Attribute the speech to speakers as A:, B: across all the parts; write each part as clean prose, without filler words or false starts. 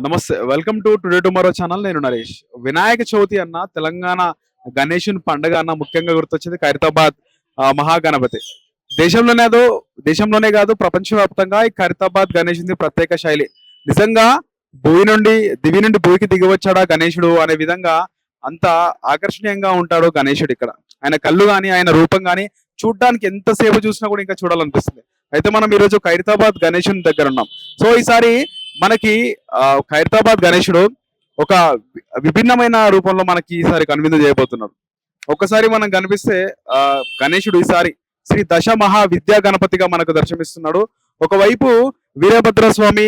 A: నమస్తే. Welcome to today tomorrow channel. నేను నరేష్. వినాయక చవితి అన్న తెలంగాణ గణేశుని పండుగ అన్న ముఖ్యంగా గుర్తొచ్చేది ఖైరతాబాద్ మహాగణపతి. దేశంలోనే అదో దేశంలోనే కాదు ప్రపంచవ్యాప్తంగా ఈ ఖైరతాబాద్ గణేశుని ప్రత్యేక శైలి. నిజంగా దివి నుండి భూమికి దిగి వచ్చాడా గణేశుడు అనే విధంగా అంత ఆకర్షణీయంగా ఉంటాడు గణేశుడు ఇక్కడ. ఆయన కళ్ళు గాని, ఆయన రూపం గాని చూడడానికి ఎంతసేపు చూసినా కూడా ఇంకా చూడాలనిపిస్తుంది. అయితే మనం ఈరోజు ఖైరతాబాద్ గణేశుని దగ్గర ఉన్నాం. సో ఈసారి మనకి ఖైరతాబాద్ గణేశుడు ఒక విభిన్నమైన రూపంలో మనకి ఈసారి కనువిందు చేయబోతున్నాడు. ఒక్కసారి మనం కనిపిస్తే గణేశుడు ఈసారి శ్రీ దశ మహా విద్యా గణపతిగా మనకు దర్శనమిస్తున్నాడు. ఒకవైపు వీరభద్ర స్వామి,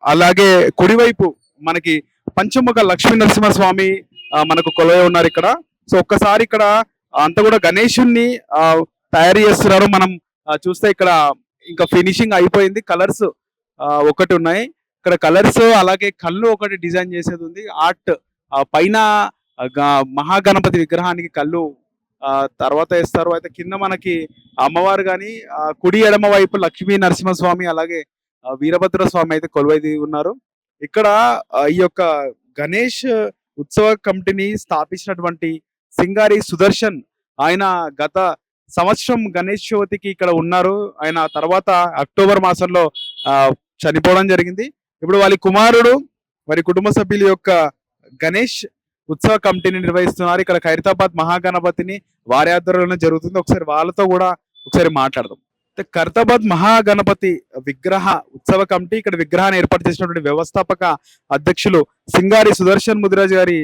A: అలాగే కుడివైపు మనకి పంచముఖ లక్ష్మీ నరసింహస్వామి మనకు కొలువై ఉన్నారు ఇక్కడ. సో ఒక్కసారి ఇక్కడ అంతా కూడా గణేశుణ్ణి తయారు చేస్తున్నారు. మనం చూస్తే ఇక్కడ ఇంకా ఫినిషింగ్ అయిపోయింది. కలర్స్ ఒకటి ఉన్నాయి ఇక్కడ, కలర్స్ అలాగే కళ్ళు ఒకటి డిజైన్ చేసేది ఉంది. ఆర్ట్ పైన మహాగణపతి విగ్రహానికి కళ్ళు తర్వాత వేస్తారు. అయితే కింద మనకి అమ్మవారు కానీ కుడి ఎడమ వైపు లక్ష్మీ నరసింహస్వామి అలాగే వీరభద్ర స్వామి అయితే కొలువైది ఉన్నారు. ఇక్కడ ఈ యొక్క గణేష్ ఉత్సవ కమిటీని స్థాపించినటువంటి సింగారి సుదర్శన్, ఆయన గత సంవత్సరం గణేష్ చవితికి ఇక్కడ ఉన్నారు. ఆయన తర్వాత అక్టోబర్ మాసంలో చనిపోవడం జరిగింది. ఇప్పుడు వాళ్ళ కుమారుడు వారి కుటుంబ సభ్యుల యొక్క గణేష్ ఉత్సవ కమిటీని నిర్వహిస్తున్నారు. ఇక్కడ ఖైరతాబాద్ మహాగణపతిని వారి ఆధ్వర్యంలో జరుగుతుంది. ఒకసారి వాళ్ళతో కూడా మాట్లాడదాం. ఖైరతాబాద్ మహాగణపతి విగ్రహ ఉత్సవ కమిటీ ఇక్కడ విగ్రహాన్ని ఏర్పాటు చేసినటువంటి వ్యవస్థాపక అధ్యక్షులు సింగారి సుదర్శన్ ముదిరాజ్ గారి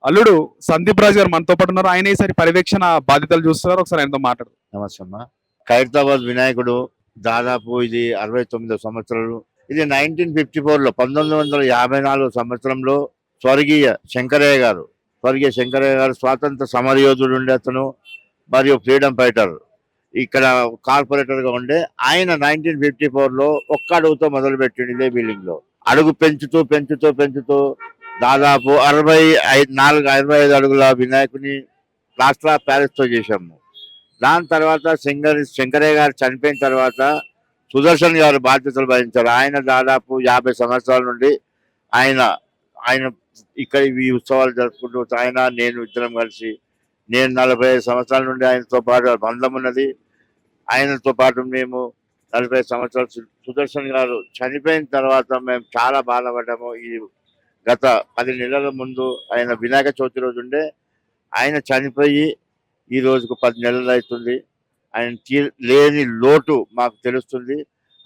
A: అల్లుడు సందీప్ రాజు గారు మనతో పాటు ఉన్నారు. ఆయన ఈసారి పర్యవేక్షణ బాధ్యతలు చూస్తున్నారు. ఒకసారి ఆయనతో మాట్లాడు.
B: నమస్తే అమ్మా. ఖైరతాబాద్ వినాయకుడు దాదాపు ఇది 69 సంవత్సరాలు. ఇది 1954లో 1954 సంవత్సరంలో స్వర్గీయ శంకరయ్య గారు స్వాతంత్ర సమరయోధుడు ఉండే అతను మరియు ఫ్రీడమ్ ఫైటర్, ఇక్కడ కార్పొరేటర్ గా ఉండే ఆయన 1954లో ఒక్క అడుగుతో మొదలు పెట్టింది ఇదే బిల్డింగ్ లో. అడుగు పెంచుతూ దాదాపు 65 అడుగుల వినాయకుని ప్లాస్టర్ ఆఫ్ ప్యారిస్ తో చేశాము. దాని తర్వాత శంకరయ్య గారు చనిపోయిన తర్వాత సుదర్శన్ గారు బాధ్యతలు వహించారు. ఆయన దాదాపు 50 సంవత్సరాల నుండి ఆయన ఇక్కడ ఈ ఉత్సవాలు జరుపుకుంటూ నేను ఇద్దరం కలిసి, నేను 45 సంవత్సరాల నుండి ఆయనతో పాటు బంధం ఉన్నది. ఆయనతో పాటు మేము 45 సంవత్సరాలు. సుదర్శన్ గారు చనిపోయిన తర్వాత మేము చాలా బాధపడ్డాము. ఈ గత 10 నెలల ముందు ఆయన వినాయక చవితి రోజు ఉండే, ఆయన చనిపోయి ఈ రోజుకు 10 నెలలు అవుతుంది. ఆయన లేని లోటు మాకు తెలుస్తుంది.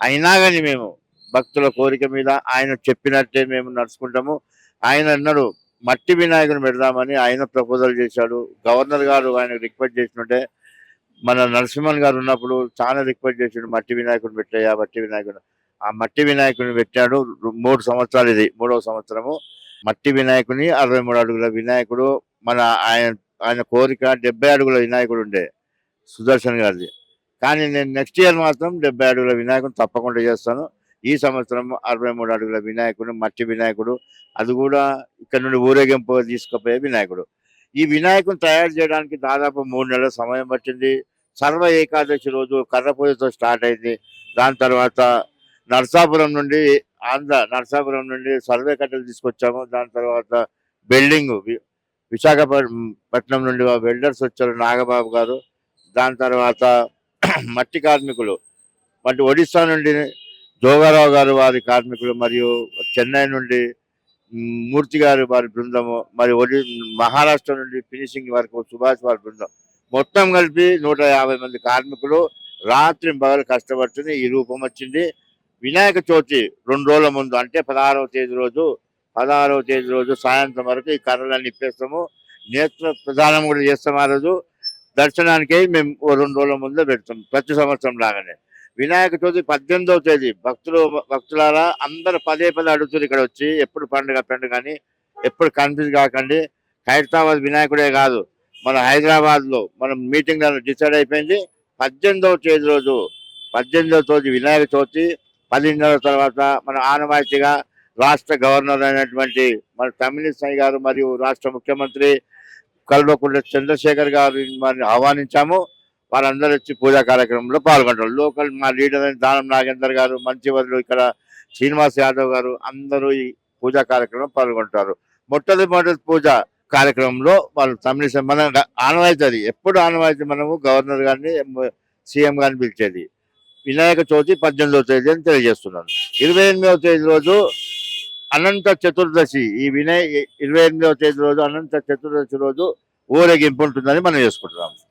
B: అయినా కానీ మేము భక్తుల కోరిక మీద ఆయన చెప్పినట్టే మేము నడుచుకుంటాము. ఆయన అన్నాడు మట్టి వినాయకుని పెడదామని ఆయన ప్రపోజల్ చేశాడు. గవర్నర్ గారు ఆయన రిక్వెస్ట్ చేసినట్టే, మన నరసింహన్ గారు ఉన్నప్పుడు చాలా రిక్వెస్ట్ చేశాడు మట్టి వినాయకుని పెట్టాయా మట్టి వినాయకుడు. ఆ మట్టి వినాయకుని పెట్టాడు. 3 సంవత్సరాలు, ఇది 3వ సంవత్సరము. మట్టి వినాయకుని 63 అడుగుల వినాయకుడు. మన ఆయన కోరిక 70 అడుగుల వినాయకుడు ఉండే సుదర్శన్ గారిది. కానీ నేను నెక్స్ట్ ఇయర్ మాత్రం 70 అడుగుల వినాయకుడు తప్పకుండా చేస్తాను. ఈ సంవత్సరం 63 అడుగుల వినాయకుడు, మట్టి వినాయకుడు, అది కూడా ఇక్కడ నుండి ఊరేగింపు తీసుకుపోయే వినాయకుడు. ఈ వినాయకుని తయారు చేయడానికి దాదాపు 3 నెలల సమయం పట్టింది. సర్వ ఏకాదశి రోజు కర్ర పూజతో స్టార్ట్ అయింది. దాని తర్వాత నర్సాపురం నుండి సర్వే కట్టెలు తీసుకొచ్చాము. దాని తర్వాత బిల్డింగ్ విశాఖపట్నం నుండి వెల్డర్స్ వచ్చారు, నాగబాబు గారు. దాని తర్వాత మట్టి కార్మికులు, ఒడిస్సా నుండి జోగారావు గారు వారి కార్మికులు, మరియు చెన్నై నుండి మూర్తి గారు వారి బృందము, మరి మహారాష్ట్ర నుండి ఫినిషింగ్ వరకు సుభాష్ వారి బృందం, మొత్తం కలిపి 150 మంది కార్మికులు రాత్రి పగలు కష్టపడుతుంది. ఈ రూపం వచ్చింది. వినాయక చవితి 2 రోజుల ముందు, అంటే 16వ తేదీ రోజు సాయంత్రం వరకు ఈ కర్రలన్నీ ఇప్పేస్తాము. నేత్ర ప్రధానం కూడా చేస్తాం. ఆ రోజు దర్శనానికి మేము 2 రోజుల ముందే పెడతాం, ప్రతి సంవత్సరం లాగానే. వినాయక చవితి 18వ తేదీ. భక్తులారా అందరూ పదే అడుగుతారు ఇక్కడ వచ్చి, ఎప్పుడు పండుగ అని. ఎప్పుడు కన్ఫ్యూజ్ కాకండి. ఖైరతాబాద్ వినాయకుడే కాదు, మన హైదరాబాద్ లో మనం మీటింగ్ డిసైడ్ అయిపోయింది 18వ తేదీ వినాయక చవితి. 10 నెలల తర్వాత మన ఆనవాయితీగా రాష్ట్ర గవర్నర్ అయినటువంటి మన తమిళిసై గారు మరియు రాష్ట్ర ముఖ్యమంత్రి కల్వకుంట్ల చంద్రశేఖర్ గారు మరి ఆహ్వానించాము. వారందరూ వచ్చి పూజా కార్యక్రమంలో పాల్గొంటారు. లోకల్ మా లీడర్ అయిన దానం నాగేందర్ గారు, మంచివర్లు ఇక్కడ శ్రీనివాస్ యాదవ్ గారు అందరూ ఈ పూజా కార్యక్రమం పాల్గొంటారు. మొట్టమొదటి పూజ కార్యక్రమంలో వాళ్ళు తమిళ మన ఆనవాయితీ, అది ఎప్పుడు ఆనవాయితీ, మనము గవర్నర్ గారిని సీఎం గారిని పిలిచేది. వినాయక చవితి 18వ తేదీ అని తెలియజేస్తున్నాను. 28వ తేదీ రోజు అనంత చతుర్దశి. ఈ 28వ తేదీ రోజు అనంత చతుర్దశి రోజు ఊరేగింపు ఉంటుందని మనం చేసుకుంటున్నాం.